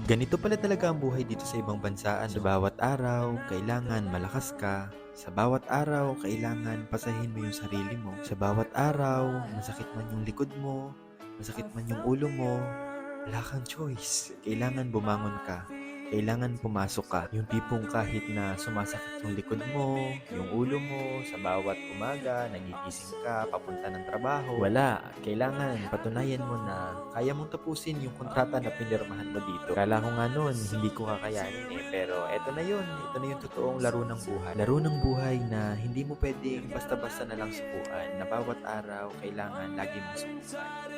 Ganito pala talaga ang buhay dito sa ibang bansa, ano? Sa bawat araw, kailangan malakas ka. Sa bawat araw, kailangan pasahin mo yung sarili mo. Sa bawat araw, masakit man yung likod mo, masakit man yung ulo mo, wala kang choice. Kailangan bumangon ka. Kailangan pumasok ka. Yung tipong kahit na sumasakit yung likod mo, yung ulo mo, sa bawat umaga, nagigising ka, papunta ng trabaho. Wala. Kailangan patunayan mo na kaya mong tapusin yung kontrata na pinirmahan mo dito. Kala ko nga noon, hindi ko kakayanin eh. Pero eto na yun. Ito na yung totoong laro ng buhay. Laro ng buhay na hindi mo pwedeng basta-basta na lang subukan. Na bawat araw, kailangan lagi mong subukan.